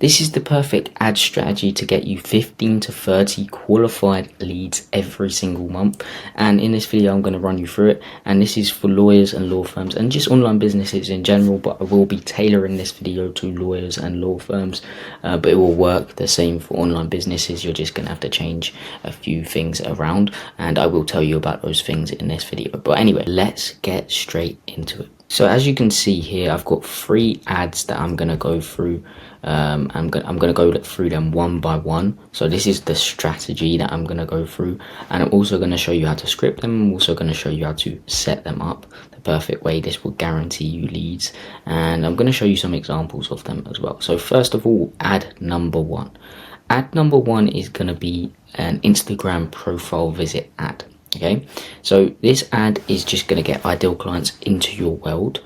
This is the perfect ad strategy to get you 15 to 30 qualified leads every single month. And in this video, I'm going to run you through it. And this is for lawyers and law firms and just online businesses in general. But I will be tailoring this video to lawyers and law firms. But it will work the same for online businesses. You're just going to have to change a few things around. And I will tell you about those things in this video. But anyway, let's get straight into it. So as you can see here, I've got 3 ads that I'm going to go through. I'm going to go through them one by one. So this is the strategy that I'm going to go through, and I'm also going to show you how to script them. I'm also going to show you how to set them up the perfect way. This will guarantee you leads, and I'm going to show you some examples of them as well. So first of all, ad number 1. Ad number 1 is going to be an Instagram profile visit ad. Okay, so this ad is just going to get ideal clients into your world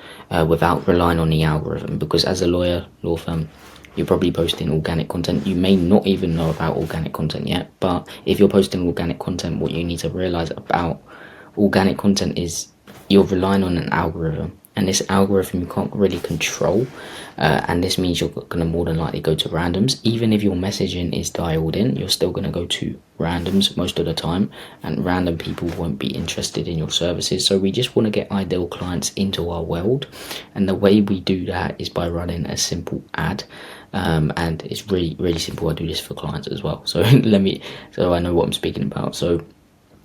without relying on the algorithm, because as a lawyer, law firm, you're probably posting organic content. You may not even know about organic content yet, but if you're posting organic content, what you need to realize about organic content is you're relying on an algorithm, and this algorithm you can't really control, and this means you're going to more than likely go to randoms. Even if your messaging is dialed in, you're still going to go to randoms most of the time, and random people won't be interested in your services. So we just want to get ideal clients into our world, and the way we do that is by running a simple ad. And it's really simple. I do this for clients as well, so so I know what I'm speaking about. So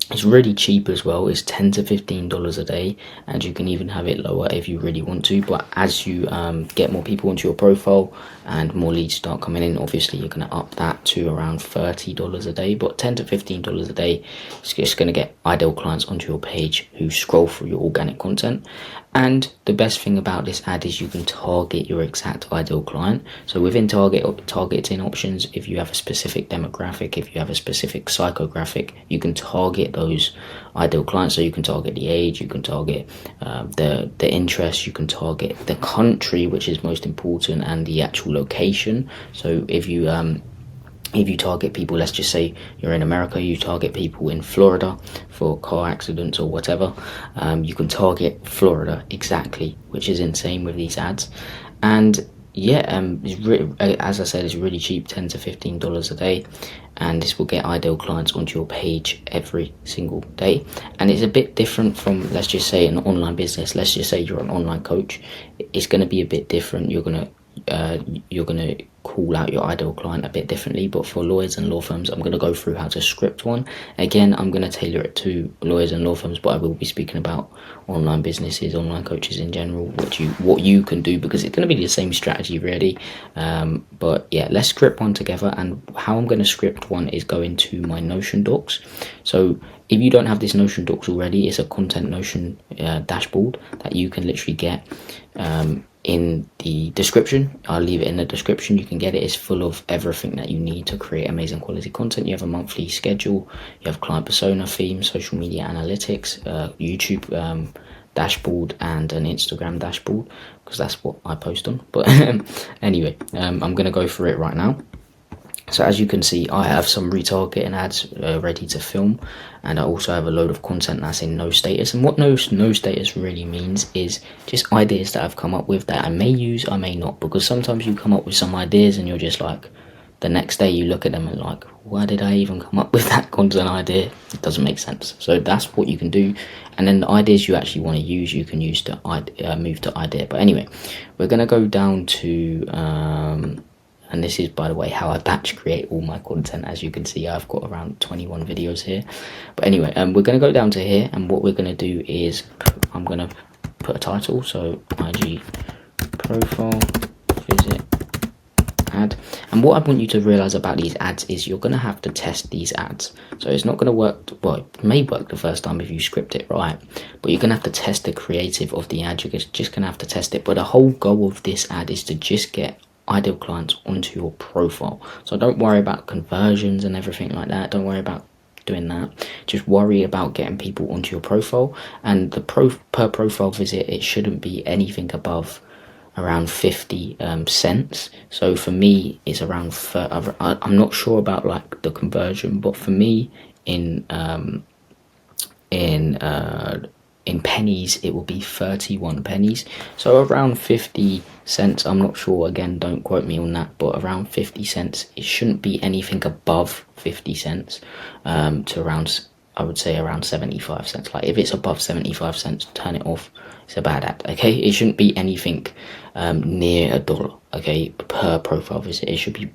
it's really cheap as well. It's $10 to $15 a day, and you can even have it lower if you really want to. But as you get more people onto your profile and more leads start coming in, obviously you're going to up that to around $30 a day. But $10 to $15 a day is just going to get ideal clients onto your page who scroll through your organic content. And the best thing about this ad is you can target your exact ideal client. So within targeting options, if you have a specific demographic, if you have a specific psychographic, you can target those ideal clients. So you can target the age, you can target the interest, you can target the country, which is most important, and the actual location. So if you target people, let's just say you're in America, you target people in Florida for car accidents or whatever, you can target Florida exactly, which is insane with these ads. And yeah, as I said, it's really cheap, $10 to $15 a day, and this will get ideal clients onto your page every single day. And it's a bit different from, let's just say, an online business. Let's just say you're an online coach. It's going to be a bit different. You're going to call out your ideal client a bit differently. But for lawyers and law firms, I'm going to go through how to script one. Again, I'm going to tailor it to lawyers and law firms, but I will be speaking about online businesses, online coaches in general, what you can do, because it's going to be the same strategy really. But yeah, let's script one together. And how I'm going to script one is go into my Notion docs. So if you don't have this Notion docs already, it's a content Notion dashboard that you can literally get in the description. I'll leave it in the description. You can get it. It's full of everything that you need to create amazing quality content. You have a monthly schedule, you have client persona, theme, social media analytics, YouTube dashboard, and an Instagram dashboard, because that's what I post on. But anyway, I'm going to go through it right now. So as you can see, I have some retargeting ads ready to film, and I also have a load of content that's in no status. And what no status really means is just ideas that I've come up with that I may use, I may not, because sometimes you come up with some ideas and you're just like, the next day you look at them and like, why did I even come up with that content idea? It doesn't make sense. So that's what you can do. And then the ideas you actually want to use, you can use to move to idea. But anyway, we're going to go down to and this is, by the way, how I batch create all my content. As you can see, I've got around 21 videos here. But anyway, we're going to go down to here, and what we're going to do is I'm going to put a title. So IG profile visit ad. And what I want you to realize about these ads is you're going to have to test these ads. So it's not going to work, well, it may work the first time if you script it right, but you're going to have to test the creative of the ad. You're just going to have to test it. But the whole goal of this ad is to just get ideal clients onto your profile. So don't worry about conversions and everything like that. Don't worry about doing that. Just worry about getting people onto your profile. And the per profile visit, it shouldn't be anything above around 50 cents. So for me, it's around I'm not sure about like the conversion, but for me in in pennies it will be 31 pennies, so around 50 cents. I'm not sure, again, don't quote me on that, but around 50 cents. It shouldn't be anything above 50 cents to around, I would say, around 75 cents. Like if it's above 75 cents, turn it off. It's a bad ad. Okay, it shouldn't be anything near $1, okay, per profile visit. It should be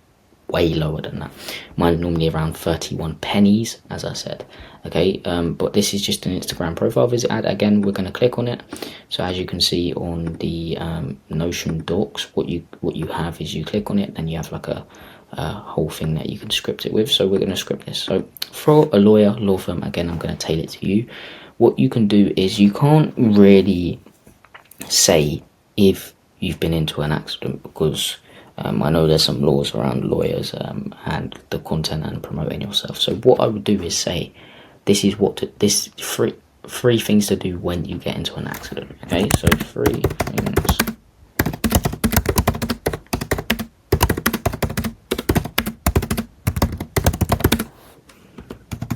way lower than that. Mine's normally around 31 pennies, as I said. Okay, but this is just an Instagram profile visit ad. Again, we're going to click on it. So as you can see on the Notion docs, what you have is you click on it, and you have like a whole thing that you can script it with. So we're going to script this. So for a law firm, again, I'm going to tailor it to you. What you can do is you can't really say if you've been into an accident, because I know there's some laws around lawyers and the content and promoting yourself. So what I would do is say, this is this three things to do when you get into an accident. Okay, so 3 things.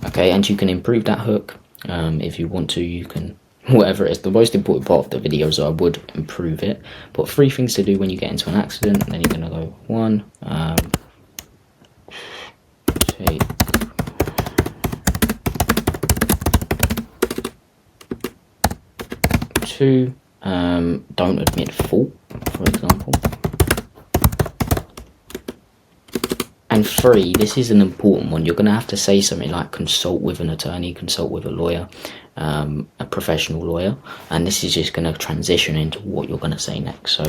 Okay, and you can improve that hook if you want to. You can, whatever it is. The most important part of the video, so I would improve it. But 3 things to do when you get into an accident. And then you're gonna go 1. Take 2. Don't admit fault, for example. And 3, this is an important one. You're going to have to say something like consult with an attorney, consult with a lawyer, a professional lawyer. And this is just going to transition into what you're going to say next. So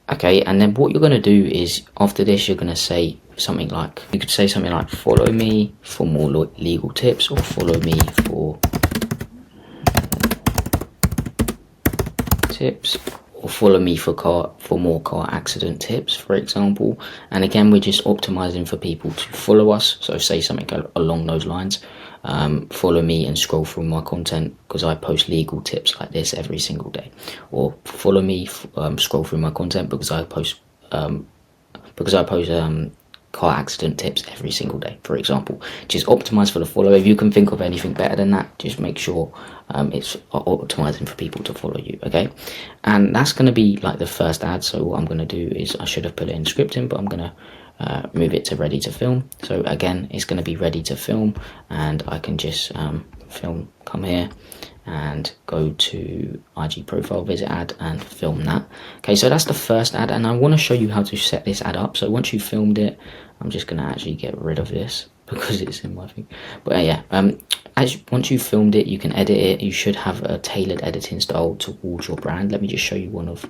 okay, and then what you're going to do is, after this, you're going to say something like, you could say something like, follow me for more legal tips, or follow me for tips, or follow me for more car accident tips, for example. And again, we're just optimizing for people to follow us. So say something along those lines. Follow me and scroll through my content because I post legal tips like this every single day. Or follow me, scroll through my content because I post car accident tips every single day, for example. Just optimize for the follow. If you can think of anything better than that, just make sure it's optimizing for people to follow you. Okay, and that's going to be like the first ad. So what I'm going to do is, I should have put it in scripting, but I'm going to move it to ready to film. So again, it's going to be ready to film, and I can just film, come here and go to IG profile visit ad and film that. Okay, so that's the first ad, and I want to show you how to set this ad up. So once you filmed it, I'm just going to actually get rid of this because it's in my thing. But yeah, once you filmed it, you can edit it. You should have a tailored editing style towards your brand. Let me just show you one of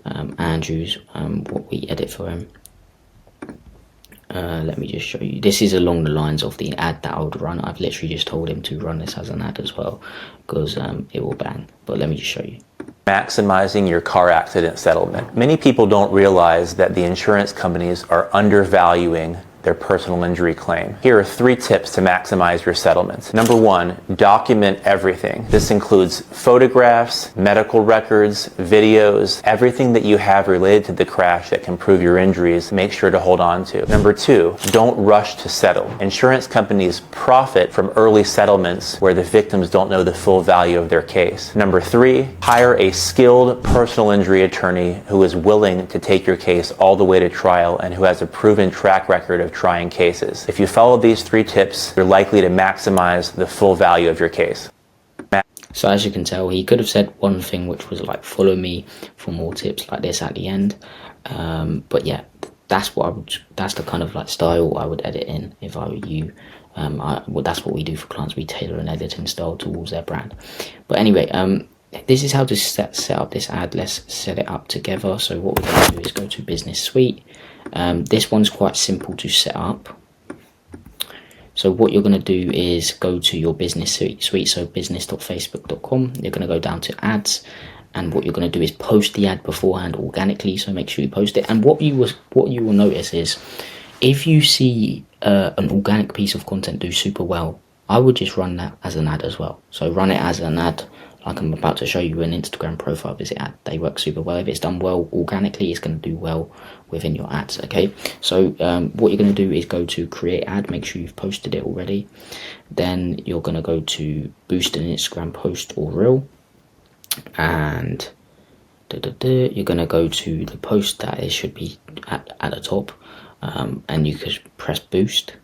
Andrew's, what we edit for him. Let me just show you. This is along the lines of the ad that I would run. I've literally just told him to run this as an ad as well, because it will bang. But let me just show you. Maximizing your car accident settlement. Many people don't realize that the insurance companies are undervaluing their personal injury claim. Here are 3 tips to maximize your settlements. Number 1, document everything. This includes photographs, medical records, videos, everything that you have related to the crash that can prove your injuries. Make sure to hold on to. Number 2, don't rush to settle. Insurance companies profit from early settlements where the victims don't know the full value of their case. Number 3, hire a skilled personal injury attorney who is willing to take your case all the way to trial and who has a proven track record of trying cases. If you follow these 3 tips, you're likely to maximize the full value of your case. So as you can tell, he could have said one thing, which was like, follow me for more tips like this at the end. But yeah, that's the kind of like style I would edit in if I were you. That's what we do for clients. We tailor an editing style towards their brand. But anyway, this is how to set up this ad. Let's set it up together. So what we're going to do is go to Business Suite. This one's quite simple to set up. So what you're going to do is go to your business suite, so business.facebook.com. You're going to go down to ads, and what you're going to do is post the ad beforehand organically. So make sure you post it. And what you will notice is, if you see an organic piece of content do super well, I would just run that as an ad as well. So run it as an ad like I'm about to show you, an Instagram profile visit ad. They work super well. If it's done well organically, it's going to do well within your ads. Okay, so what you're going to do is go to create ad. Make sure you've posted it already. Then you're going to go to boost an Instagram post or reel, and you're going to go to the post that it should be at the top, and you can press boost.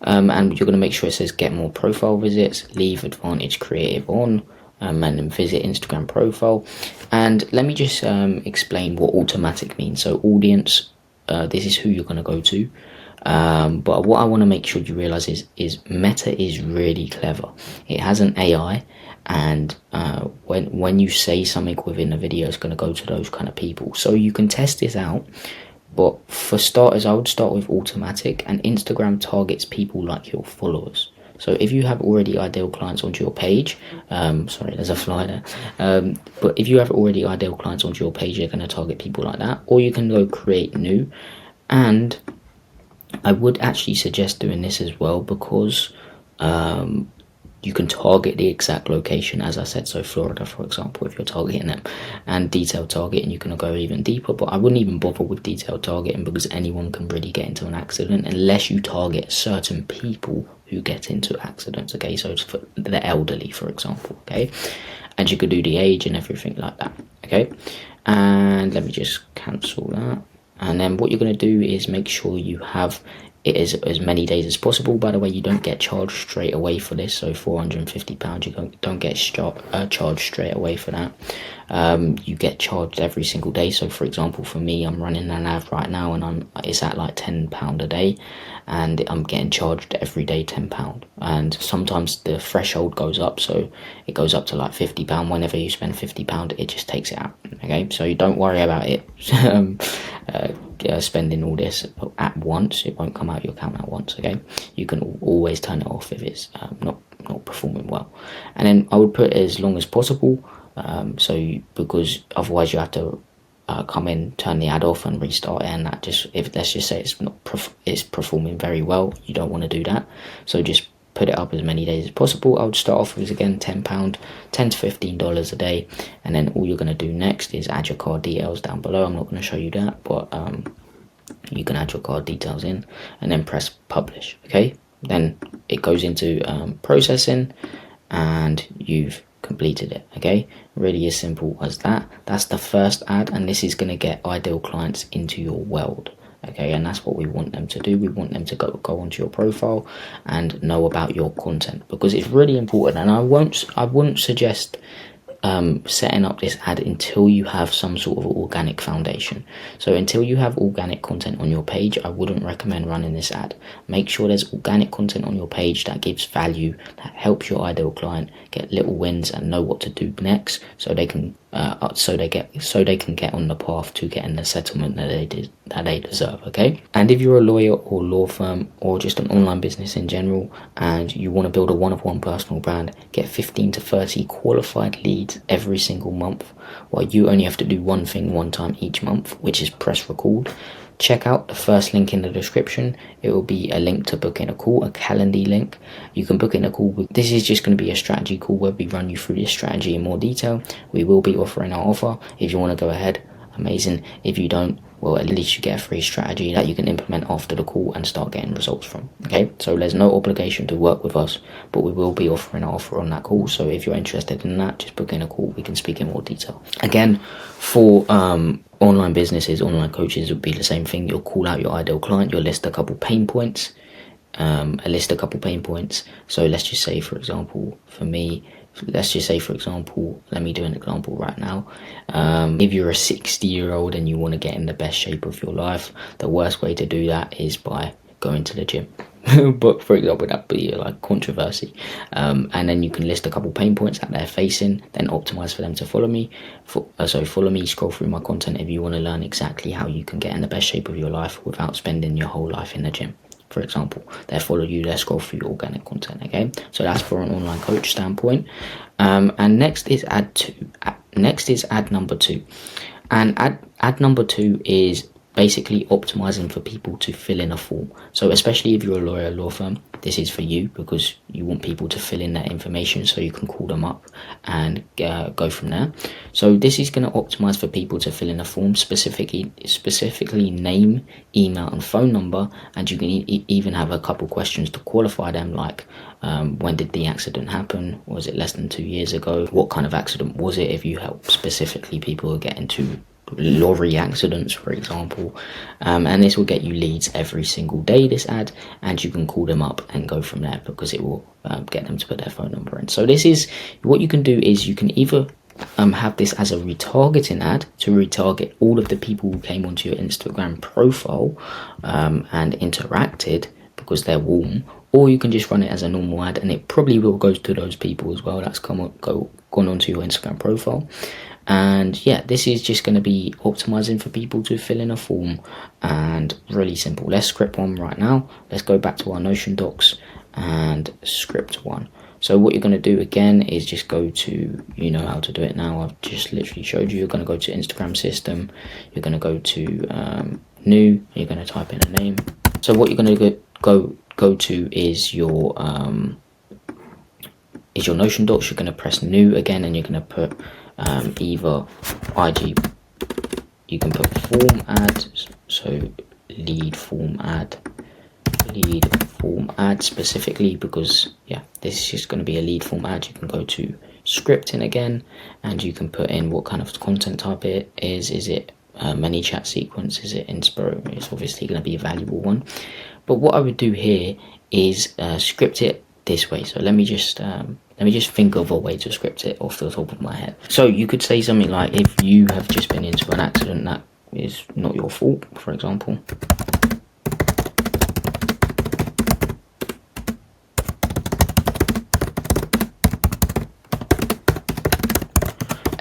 And you're going to make sure it says get more profile visits, leave advantage creative on, and then visit Instagram profile. And let me just explain what automatic means. So audience, this is who you're going to go to. But what I want to make sure you realize is Meta is really clever. It has an AI, and when you say something within a video, it's going to go to those kind of people. So you can test this out. But for starters, I would start with automatic, and Instagram targets people like your followers. So if you have already ideal clients onto your page, sorry, there's a fly there. But if you have already ideal clients onto your page, you're going to target people like that. Or you can go create new. And I would actually suggest doing this as well, because you can target the exact location, as I said. So Florida, for example, if you're targeting them, and detailed targeting, you can go even deeper. But I wouldn't even bother with detailed targeting, because anyone can really get into an accident unless you target certain people who get into accidents. Okay, so it's for the elderly, for example. Okay, and you could do the age and everything like that. Okay, and let me just cancel that. And then what you're going to do is make sure you have it as many days as possible. By the way, you don't get charged straight away for this. So £450, you don't get charged straight away for that. You get charged every single day. So for example, for me, I'm running an ad right now, and it's at like £10 a day, and I'm getting charged every day £10. And sometimes the threshold goes up, so it goes up to like £50. Whenever you spend £50, it just takes it out. Okay, so you don't worry about it spending all this at once. It won't come out your account at once. Okay, you can always turn it off if it's not performing well. And then I would put it as long as possible, because otherwise you have to come in, turn the ad off, and restart it. And that just, if let's just say it's performing very well, you don't want to do that. So just put it up as many days as possible. I would start off with, again, £10 to $15 a day, and then all you're going to do next is add your card details down below. I'm not going to show you that, but you can add your card details in, and then press publish. Okay, then it goes into processing, and you've completed it. Okay, really as simple as that. That's the first ad, and this is going to get ideal clients into your world. Okay, and that's what we want them to do. We want them to go onto your profile and know about your content, because it's really important. And I wouldn't suggest setting up this ad until you have some sort of organic foundation. So until you have organic content on your page, I wouldn't recommend running this ad. Make sure there's organic content on your page that gives value, that helps your ideal client get little wins and know what to do next, so they can get on the path to getting the settlement that they deserve. Okay, and if you're a lawyer or law firm or just an online business in general, and you want to build a one-of-one personal brand, get 15 to 30 qualified leads every single month, while you only have to do one thing one time each month, which is press record. Check out the first link in the description. It will be a link to book in a call, a Calendly link. You can book in a call. This is just going to be a strategy call where we run you through this strategy in more detail. We will be offering our offer. If you want to go ahead, amazing. If you don't, well, at least you get a free strategy that you can implement after the call and start getting results from. Okay, so there's no obligation to work with us, but we will be offering our offer on that call. So if you're interested in that, just book in a call. We can speak in more detail. Again, for online businesses, online coaches, would be the same thing. You'll call out your ideal client. You'll list a couple pain points. So let's just say, for example, for me, let me do an example right now. If you're a 60-year-old and you want to get in the best shape of your life, the worst way to do that is by going to the gym. But for example, that'd be like controversy. And then you can list a couple pain points that they're facing, then optimize for them to follow me. Follow me, scroll through my content if you want to learn exactly how you can get in the best shape of your life without spending your whole life in the gym. For example, they follow you, they scroll through your organic content. Okay, so that's for an online coach standpoint. And next is ad number two. And ad number two is basically optimizing for people to fill in a form. So especially if you're a lawyer, law firm, this is for you, because you want people to fill in that information so you can call them up and go from there. So this is going to optimize for people to fill in a form, specifically name, email and phone number, and you can even have a couple questions to qualify them, like when did the accident happen? Was it less than 2 years ago? What kind of accident was it, if you help specifically people who get into lorry accidents, for example, and this will get you leads every single day, this ad, and you can call them up and go from there, because it will get them to put their phone number in. So this is what you can do, is you can either have this as a retargeting ad to retarget all of the people who came onto your Instagram profile and interacted because they're warm, or you can just run it as a normal ad, and it probably will go to those people as well that's gone onto your Instagram profile. And yeah, this is just going to be optimizing for people to fill in a form, and really simple. Let's script one right now. Let's go back to our Notion docs and script one. So what you're going to do again is just go to, you know how to do it now, I've just literally showed you. You're going to go to Instagram system, you're going to go to new, you're going to type in a name. So what you're going to go to is your Notion docs. You're going to press new again, and you're going to put either IG, you can put form ad, so lead form ad specifically, because yeah, this is just going to be a lead form ad. You can go to scripting again, and you can put in what kind of content type it is. Is it many chat sequence? Is it inspo? It's obviously going to be a valuable one. But what I would do here is script it this way. So let me just think of a way to script it off the top of my head. So you could say something like, if you have just been into an accident that is not your fault, for example.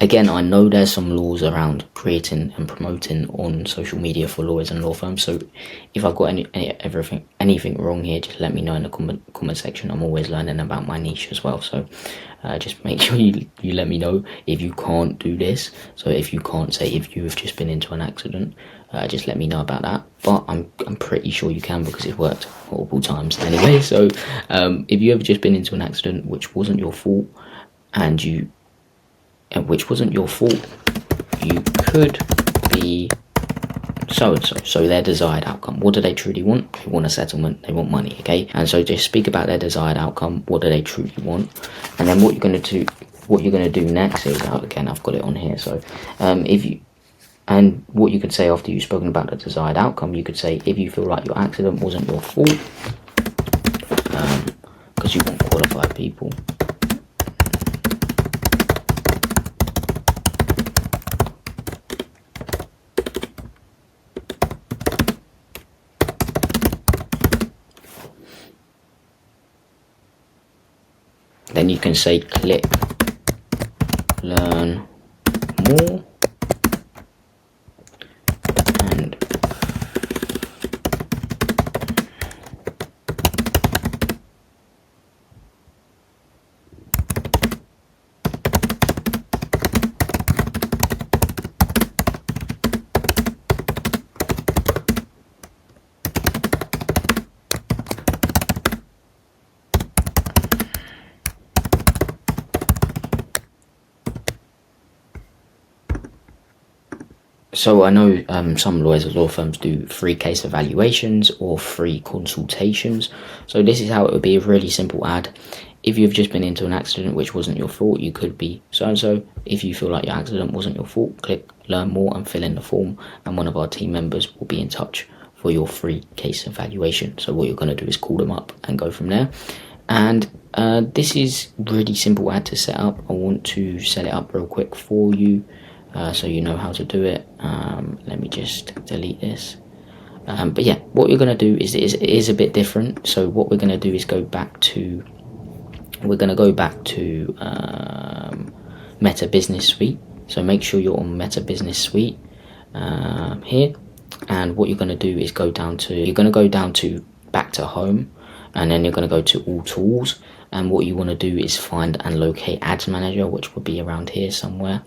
Again, I know there's some laws around creating and promoting on social media for lawyers and law firms, so if I've got anything wrong here, just let me know in the comment section. I'm always learning about my niche as well, so just make sure you let me know if you can't do this. So if you can't say if you have just been into an accident, just let me know about that. But I'm pretty sure you can, because it's worked multiple times anyway. So if you have just been into an accident which wasn't your fault, you could be so-and-so. So their desired outcome, what do they truly want? They want a settlement, they want money, okay? And so just speak about their desired outcome, what do they truly want? And then what you're going to do next is, again, I've got it on here, so what you could say after you've spoken about the desired outcome, you could say, if you feel like your accident wasn't your fault, because you want qualified people. Then you can say click learn more, and so I know some lawyers or law firms do free case evaluations or free consultations. So this is how it would be, a really simple ad. If you've just been into an accident which wasn't your fault, you could be so-and-so. If you feel like your accident wasn't your fault, click learn more and fill in the form, and one of our team members will be in touch for your free case evaluation. So what you're going to do is call them up and go from there. And this is really simple ad to set up. I want to set it up real quick for you, so you know how to do it. Let me just delete this. But yeah, what you're going to do is it is a bit different. So what we're going to do is go back to Meta Business Suite. So make sure you're on Meta Business Suite here. And what you're going to do is go down to back to home, and then you're going to go to all tools. And what you want to do is find and locate Ads Manager, which will be around here somewhere.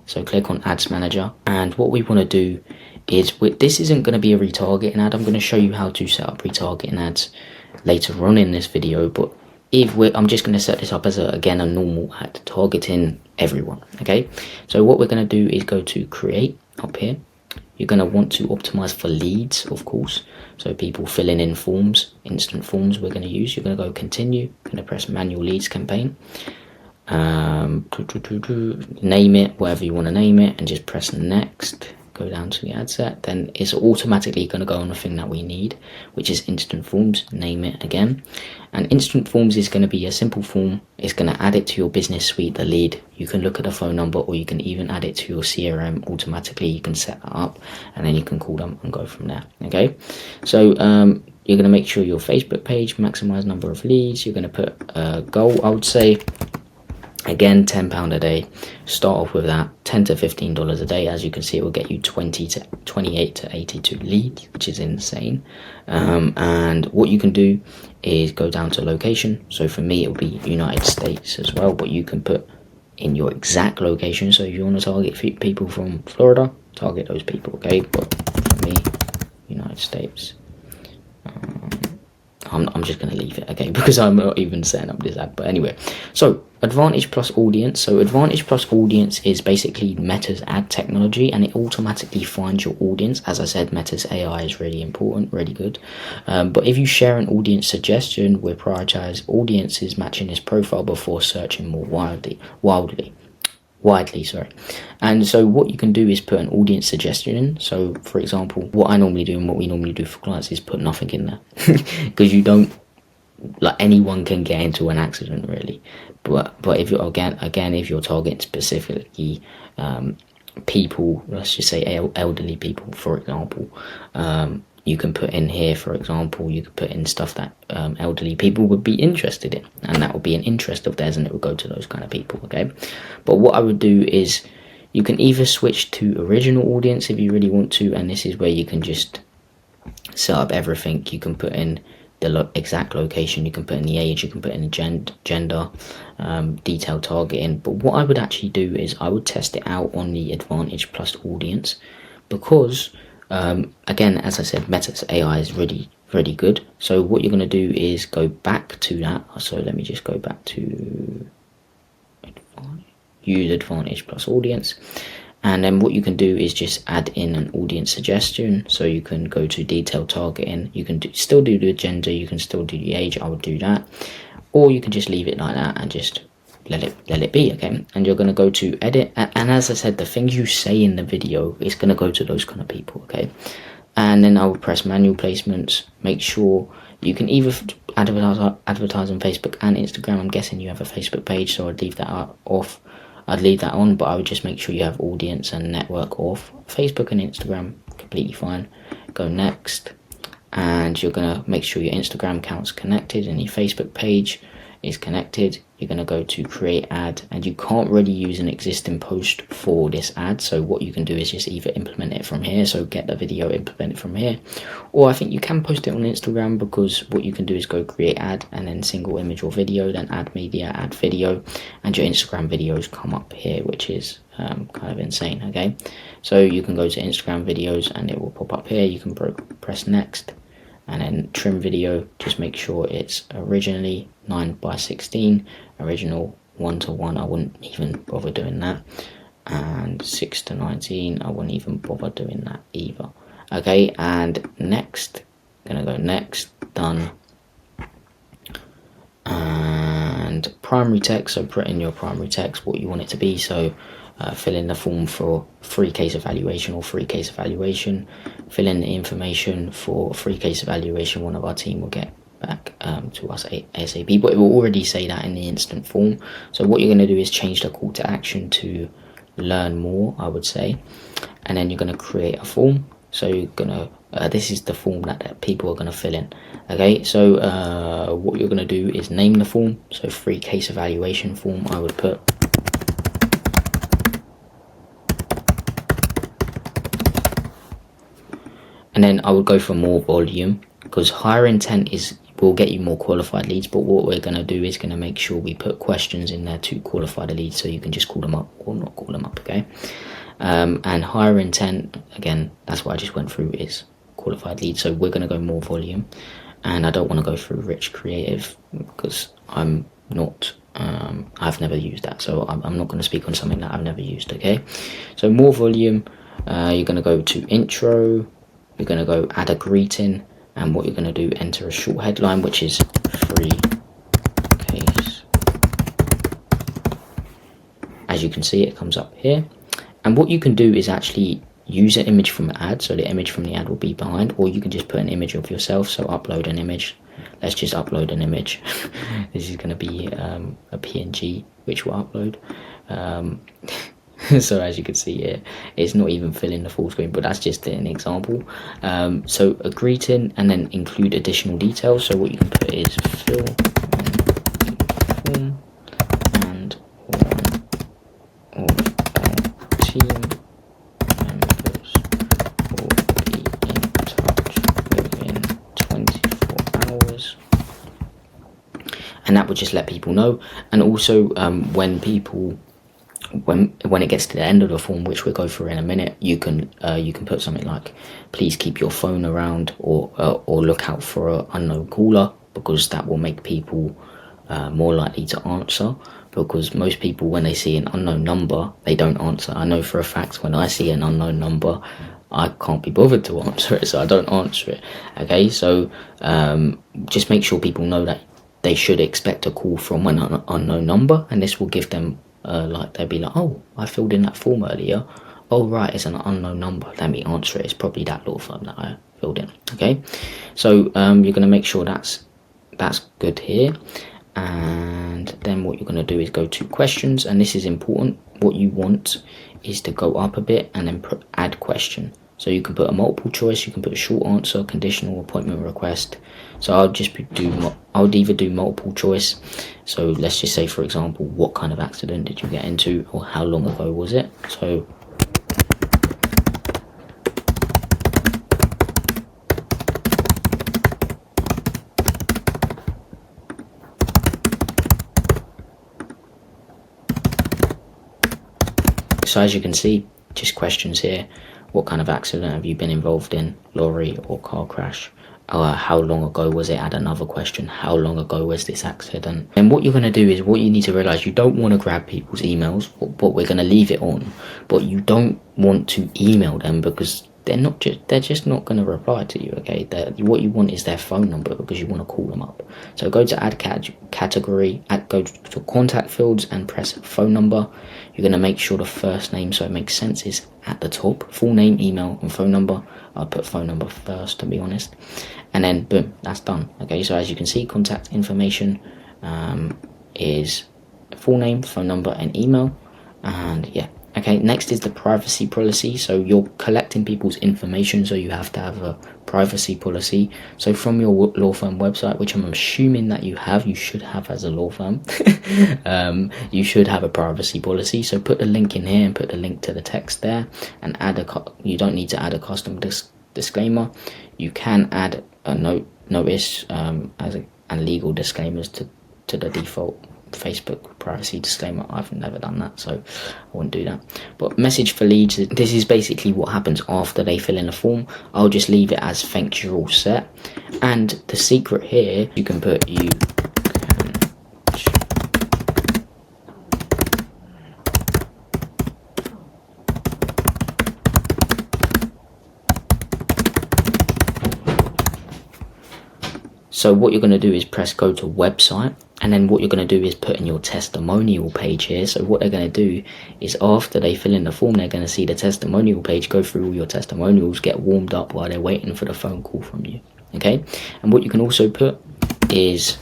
So click on Ads Manager, and what we want to do is this isn't going to be a retargeting ad. I'm going to show you how to set up retargeting ads later on in this video, but I'm just going to set this up as a normal ad targeting everyone. Okay, so what we're going to do is go to create up here. You're going to want to optimize for leads, of course, so people filling in forms, instant forms we're going to use. You're going to go continue, going to press manual leads campaign, name it whatever you want to name it, and just press next. Go down to the ad set, then it's automatically going to go on the thing that we need, which is instant forms. Name it again, and instant forms is going to be a simple form. It's going to add it to your business suite, the lead. You can look at the phone number, or you can even add it to your CRM automatically. You can set that up, and then you can call them and go from there. Okay, so you're going to make sure your Facebook page, maximize number of leads. You're going to put a goal, I would say, again, £10 a day. Start off with that, $10 to $15 a day. As you can see, it will get you 28 to 82 leads, which is insane. And what you can do is go down to location. So for me, it will be United States as well, but you can put in your exact location. So if you want to target people from Florida, target those people, okay? But for me, United States. I'm just going to leave it, okay, because I'm not even setting up this ad. But anyway, so Advantage Plus Audience. So Advantage Plus Audience is basically Meta's ad technology, and it automatically finds your audience. As I said, Meta's AI is really important, really good. But if you share an audience suggestion, we prioritize audiences matching this profile before searching more widely, sorry. And so what you can do is put an audience suggestion in. So for example, what I normally do and what we normally do for clients is put nothing in there, because you don't, like, anyone can get into an accident really. But if you're again if you're targeting specifically people, let's just say elderly people, for example, you can put in here, for example, you could put in stuff that elderly people would be interested in, and that would be an interest of theirs, and it would go to those kind of people, okay? But what I would do is you can either switch to original audience if you really want to, and this is where you can just set up everything. You can put in the exact location, you can put in the age, you can put in the gender, detailed targeting. But what I would actually do is I would test it out on the Advantage Plus Audience, because again, as I said, Meta's AI is really, really good. So what you're going to do is go back to that. So let me just go back to use Advantage Plus Audience. And then what you can do is just add in an audience suggestion. So you can go to detailed targeting. You can still do the gender. You can still do the age. I would do that. Or you can just leave it like that and just let it be, okay? And you're going to go to edit. And as I said, the things you say in the video is going to go to those kind of people, okay? And then I will press manual placements. Make sure you can either advertise on Facebook and Instagram. I'm guessing you have a Facebook page, so I'd leave that off. I'd leave that on, but I would just make sure you have audience and network off. Facebook and Instagram, completely fine. Go next, and you're going to make sure your Instagram account's connected and your Facebook page is connected. You're going to go to create ad, and you can't really use an existing post for this ad, so what you can do is just either implement it from here, so get the video, implement it from here, or I think you can post it on Instagram, because what you can do is go create ad and then single image or video, then add media, add video, and your Instagram videos come up here, which is kind of insane, okay? So you can go to Instagram videos and it will pop up here. You can press next, and then trim video, just make sure it's originally 9:16, original 1:1, I wouldn't even bother doing that, and 6:19, I wouldn't even bother doing that either, okay? And next, gonna go next, done. And primary text, so put in your primary text what you want it to be. So fill in the form for free case evaluation or free case evaluation. Fill in the information for free case evaluation. One of our team will get back to us ASAP, but it will already say that in the instant form. So what you're going to do is change the call to action to learn more, I would say, and then you're going to create a form. So you're going to this is the form that people are going to fill in, okay? So what you're going to do is name the form. So free case evaluation form, I would put. And then I would go for more volume, because higher intent will get you more qualified leads, but what we're going to do is going to make sure we put questions in there to qualify the leads, so you can just call them up or not call them up, okay? And higher intent, again, that's what I just went through, is qualified leads. So we're going to go more volume, and I don't want to go through rich creative because I'm not, I've never used that, so I'm not going to speak on something that I've never used. Okay, so more volume, you're going to go to intro, you're going to go add a greeting, and what you're going to do, enter a short headline, which is free case. As you can see, it comes up here. And what you can do is actually use an image from the ad, so the image from the ad will be behind, or you can just put an image of yourself, so upload an image. Let's just upload an image. This is going to be a PNG, which we'll upload. So as you can see here, it's not even filling the full screen, but that's just an example. So a greeting, and then include additional details. So what you can put is fill form, and all of our team members will be in touch within 24 hours. And that would just let people know. And also when it gets to the end of the form, which we'll go through in a minute, you can put something like, please keep your phone around, or look out for an unknown caller, because that will make people more likely to answer. Because most people, when they see an unknown number, they don't answer. I know for a fact, when I see an unknown number, I can't be bothered to answer it, so I don't answer it. Okay, so just make sure people know that they should expect a call from an unknown number, and this will give them they'll be like, oh, I filled in that form earlier. Oh right, it's an unknown number. Let me answer it. It's probably that law firm that I filled in. Okay, so you're going to make sure that's good here, and then what you're going to do is go to questions, and this is important. What you want is to go up a bit and then put add question. So you can put a multiple choice, you can put a short answer, conditional, appointment request. So I'll either do multiple choice. So let's just say, for example, what kind of accident did you get into, or how long ago was it? So as you can see, just questions here. What kind of accident have you been involved in? Lorry or car crash? How long ago was it? Add another question. How long ago was this accident? And what you're going to do is, what you need to realize, you don't want to grab people's emails, but we're going to leave it on. But you don't want to email them, because they're just not going to reply to you. Okay, what you want is their phone number, because you want to call them up. So go to add category, go to contact fields and press phone number. You're going to make sure the first name, so it makes sense, is at the top. Full name, email and phone number. I'll put phone number first, to be honest, and then boom, that's done. Okay, so as you can see, contact information is full name, phone number and email. And yeah, okay, next is the privacy policy. So you're collecting people's information, so you have to have a privacy policy. So from your law firm website, which I'm assuming that you should have as a law firm, you should have a privacy policy. So put the link in here and put the link to the text there, and you don't need to add a custom disclaimer. You can add a notice and legal disclaimers to the default Facebook privacy disclaimer. I've never done that, so I wouldn't do that. But message for leads, this is basically what happens after they fill in the form. I'll just leave it as thanks, you're all set. And the secret here, you can put So what you're going to do is press go to website, and then what you're going to do is put in your testimonial page here. So what they're going to do is, after they fill in the form, they're going to see the testimonial page, go through all your testimonials, get warmed up while they're waiting for the phone call from you. Okay, and what you can also put is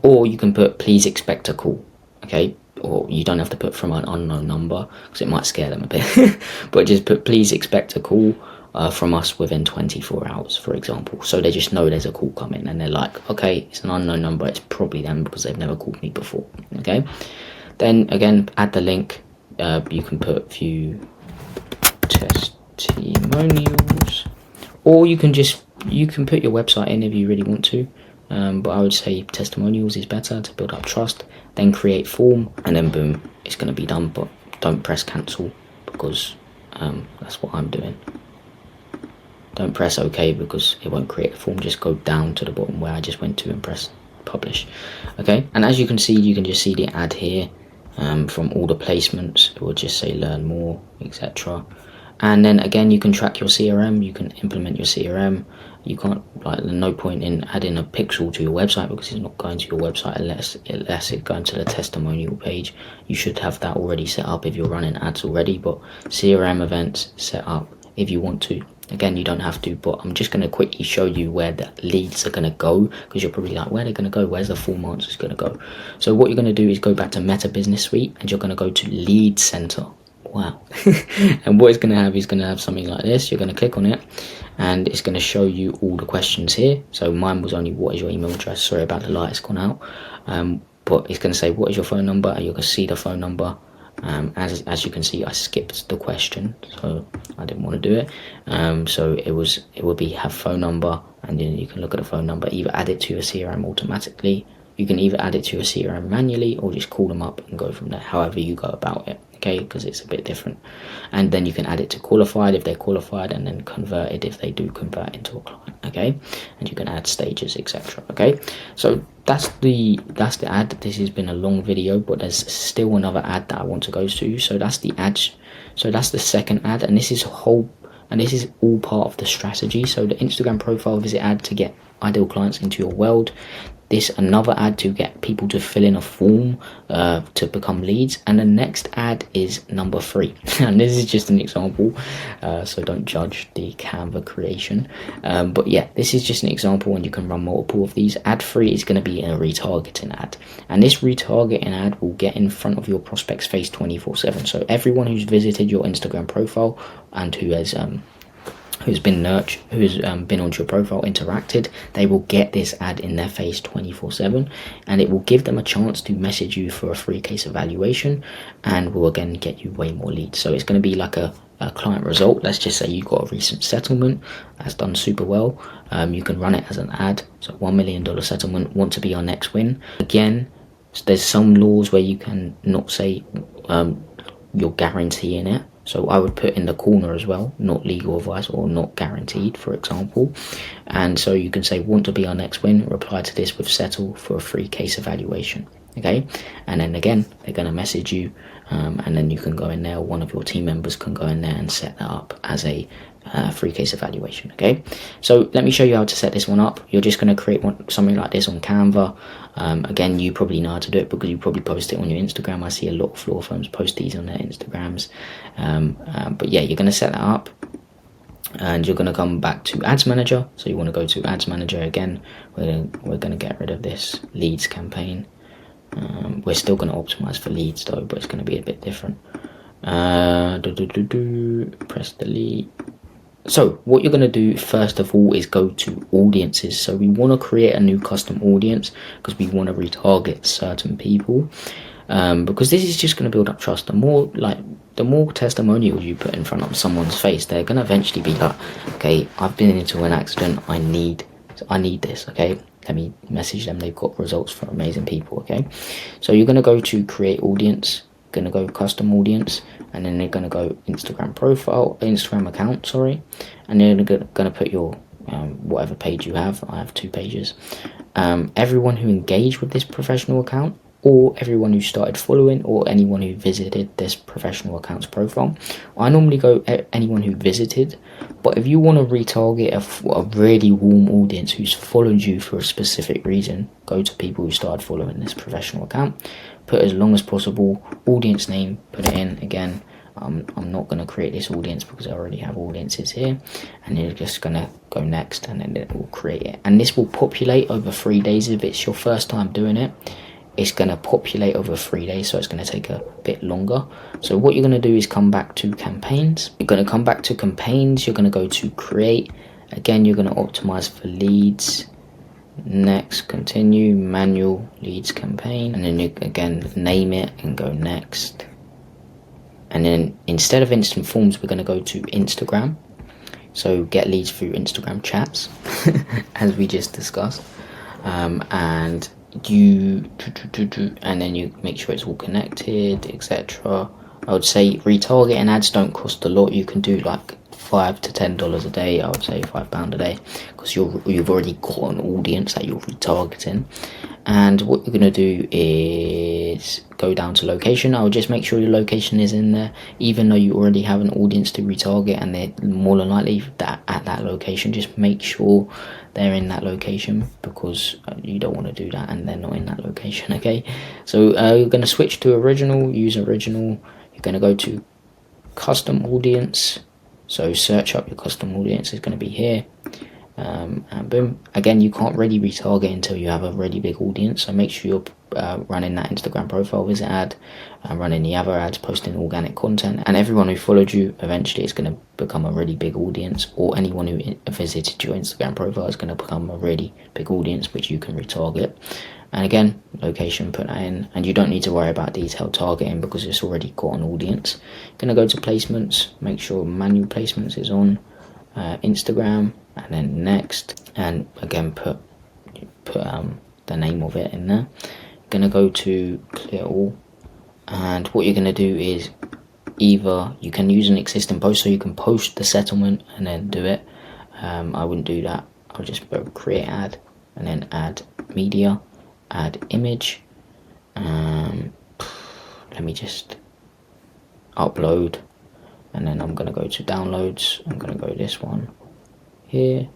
or you can put please expect a call. Okay, or you don't have to put from an unknown number, because it might scare them a bit. But just put please expect a call, from us within 24 hours, for example. So they just know there's a call coming, and they're like, okay, it's an unknown number, it's probably them because they've never called me before. Okay, then again, add the link. You can put view testimonials, or you can put your website in if you really want to. But I would say testimonials is better to build up trust. Then create form, and then boom, it's going to be done. But don't press cancel, because that's what I'm doing. Don't press OK because it won't create a form. Just go down to the bottom where I just went to and press publish. Okay, and as you can see, you can just see the ad here from all the placements. It will just say learn more, etc. And then again, you can track your CRM. You can implement your CRM. You can't, like, there's no point in adding a pixel to your website because it's not going to your website unless it's going to the testimonial page. You should have that already set up if you're running ads already, but CRM events set up if you want to. Again, you don't have to, but I'm just going to quickly show you where the leads are going to go, because you're probably like, where are they going to go? Where's the form answers going to go? So what you're going to do is go back to Meta Business Suite, and you're going to go to Lead Center. Wow. And what it's going to have something like this. You're going to click on it, and it's going to show you all the questions here. So mine was only, what is your email address? Sorry about the light, it's gone out. But it's going to say, what is your phone number? And you're going to see the phone number. As you can see, I skipped the question, so I didn't want to do it. So it will be have phone number, and then you can look at the phone number, either add it to your CRM automatically. You can either add it to your CRM manually, or just call them up and go from there, however you go about it. Okay, because it's a bit different. And then you can add it to qualified if they're qualified, and then converted if they do convert into a client. Okay, and you can add stages, etc. Okay, so that's the ad. This has been a long video, but there's still another ad that I want to go to. So that's the ads. So that's the second ad, and this is all part of the strategy. So the Instagram profile visit ad to get ideal clients into your world. This another ad to get people to fill in a form to become leads, and the next ad is number 3. And this is just an example, so don't judge the Canva creation. But yeah, this is just an example, and you can run multiple of these. Ad 3 is going to be a retargeting ad, and this retargeting ad will get in front of your prospect's face 24/7. So everyone who's visited your Instagram profile and who's been onto your profile, interacted, they will get this ad in their face 24/7, and it will give them a chance to message you for a free case evaluation, and will again get you way more leads. So it's going to be like a client result. Let's just say you got a recent settlement that's done super well. You can run it as an ad. So $1 million settlement, want to be our next win. Again, there's some laws where you can not say you're guaranteeing it. So I would put in the corner as well, not legal advice or not guaranteed, for example. And so you can say, want to be our next win, reply to this with settle for a free case evaluation. Okay, and then again, they're going to message you, and then you can go in there, one of your team members can go in there and set that up as a free case evaluation. Okay, so let me show you how to set this one up. You're just going to create something like this on Canva. Again, you probably know how to do it because you probably post it on your Instagram. I see a lot of law firms post these on their Instagrams. But yeah, you're going to set that up, and you're going to come back to Ads Manager. So you want to go to Ads Manager again. We're going to get rid of this leads campaign. We're still going to optimize for leads though, but it's going to be a bit different. Press delete. So what you're going to do first of all is go to audiences. So we want to create a new custom audience because we want to retarget certain people, because this is just going to build up trust. The more testimonials you put in front of someone's face, they're going to eventually be like, okay, I've been into an accident, I need this. Okay, let me message them, they've got results for amazing people. Okay, so you're going to go to create audience, going to go custom audience, and then they're going to go Instagram account, and then they're going to put your whatever page you have. I have 2 pages. Everyone who engaged with this professional account, or everyone who started following, or anyone who visited this professional account's profile. I normally go anyone who visited, but if you want to retarget a really warm audience who's followed you for a specific reason, go to people who started following this professional account. Put as long as possible, audience name, put it in. Again, I'm not going to create this audience because I already have audiences here, and you're just going to go next, and then it will create it, and this will populate over 3 days if it's your first time doing it. it's going to populate over 3 days, so it's going to take a bit longer. So what you're going to do is come back to campaigns. You're going to come back to campaigns. You're going to go to create. Again, you're going to optimize for leads. Next, continue, manual leads campaign, and then you again name it and go next. And then instead of instant forms, we're going to go to Instagram. So get leads through Instagram chats, as we just discussed. And then you make sure it's all connected, etc. I would say retargeting ads don't cost a lot. You can do like $5 to $10 a day. I would say £5 a day, because you've already got an audience that you're retargeting. And what you're going to do is go down to location. I would just make sure your location is in there, even though you already have an audience to retarget and they're more than likely that at that location. Just make sure they're in that location, because you don't want to do that and they're not in that location. Okay, so you're going to switch to original. Use original. You're going to go to custom audience. So search up your custom audience. Is going to be here. And boom, again, you can't really retarget until you have a really big audience, so make sure you're running that Instagram profile visit ad and running the other ads, posting organic content, and everyone who followed you eventually is going to become a really big audience, or anyone who visited your Instagram profile is going to become a really big audience which you can retarget. And again, location, put that in, and you don't need to worry about detailed targeting because it's already got an audience. You're going to go to placements, make sure manual placements is on Instagram, and then next, and again put the name of it in there. You're going to go to clear all, and what you're going to do is either you can use an existing post, so you can post the settlement and then do it. I wouldn't do that. I'll just go create ad and then add media, add image. Let me just upload, and then I'm going to go to downloads. I'm going to go this one here,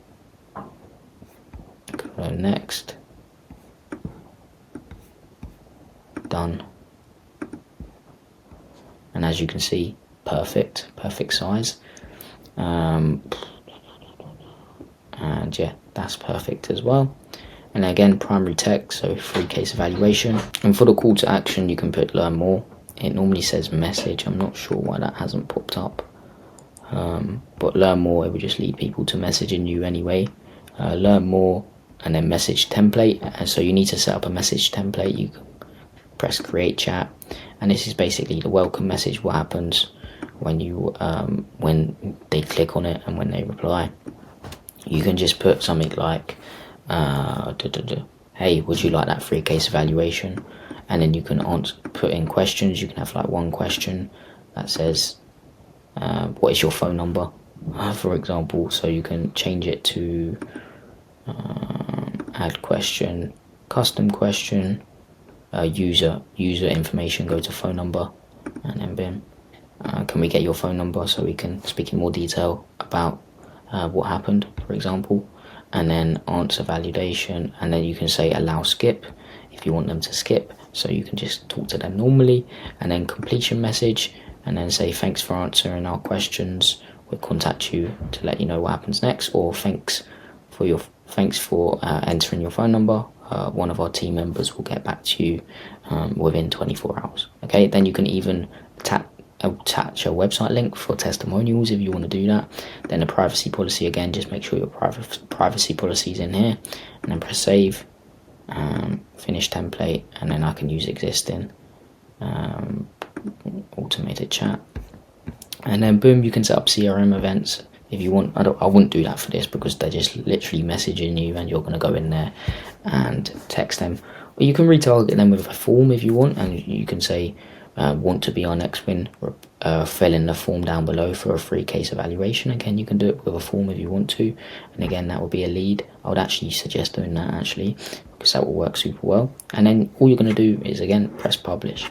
go next, done. And as you can see, perfect size. And yeah, that's perfect as well. And again, primary text, so free case evaluation. And for the call to action, you can put learn more. It normally says message. I'm not sure why that hasn't popped up. But learn more, it will just lead people to messaging you anyway. Learn more, and then message template. And so you need to set up a message template. You can press create chat, and this is basically the welcome message. What happens when you when they click on it and when they reply. You can just put something like hey, would you like that free case evaluation? And then you can put in questions. You can have like one question that says what is your phone number, for example. So you can change it to add question, custom question, user information, go to phone number, and then boom. Can we get your phone number so we can speak in more detail about what happened, for example. And then answer validation, and then you can say allow skip if you want them to skip, so you can just talk to them normally. And then completion message, and then say thanks for answering our questions, we'll contact you to let you know what happens next, or thanks for entering your phone number, one of our team members will get back to you within 24 hours. Okay, then you can even attach a website link for testimonials if you want to do that. Then the privacy policy, again, just make sure your privacy policy is in here, and then press save, finish template, and then I can use existing automated chat, and then boom, you can set up CRM events if you want. I wouldn't do that for this because they're just literally messaging you and you're going to go in there and text them, or you can retarget them with a form if you want, and you can say want to be our next win, fill in the form down below for a free case evaluation. Again, you can do it with a form if you want to, and again, that would be a lead. I would actually suggest doing that actually, because that will work super well. And then all you're going to do is again press publish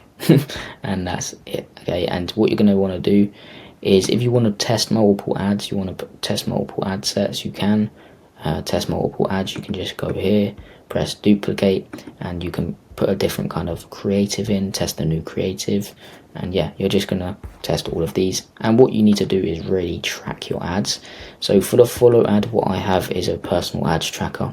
and that's it. Okay, and what you're going to want to do is, if you want to test multiple ads, you want to test multiple ad sets, you can test multiple ads. You can just go here, press duplicate, and you can put a different kind of creative in, test a new creative, and yeah, you're just gonna test all of these. And what you need to do is really track your ads. So for the follow ad, what I have is a personal ads tracker,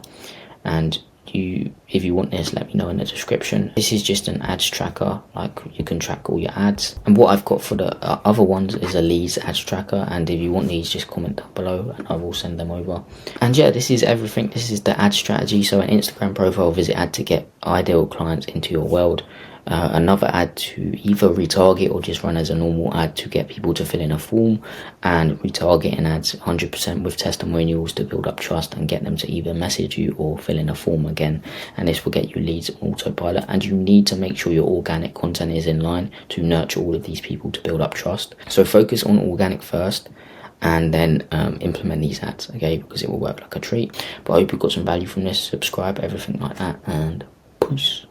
and if you want this, let me know in the description. This is just an ads tracker, like you can track all your ads. And what I've got for the other ones is a leads ads tracker, and if you want these, just comment down below and I will send them over. And yeah, this is everything. This is the ad strategy. So an Instagram profile, visit ad to get ideal clients into your world. Another ad to either retarget or just run as a normal ad to get people to fill in a form, and retargeting ads 100% with testimonials to build up trust and get them to either message you or fill in a form again, and this will get you leads on autopilot. And you need to make sure your organic content is in line to nurture all of these people to build up trust. So focus on organic first and then implement these ads, okay, because it will work like a treat. But I hope you got some value from this. Subscribe, everything like that, and peace.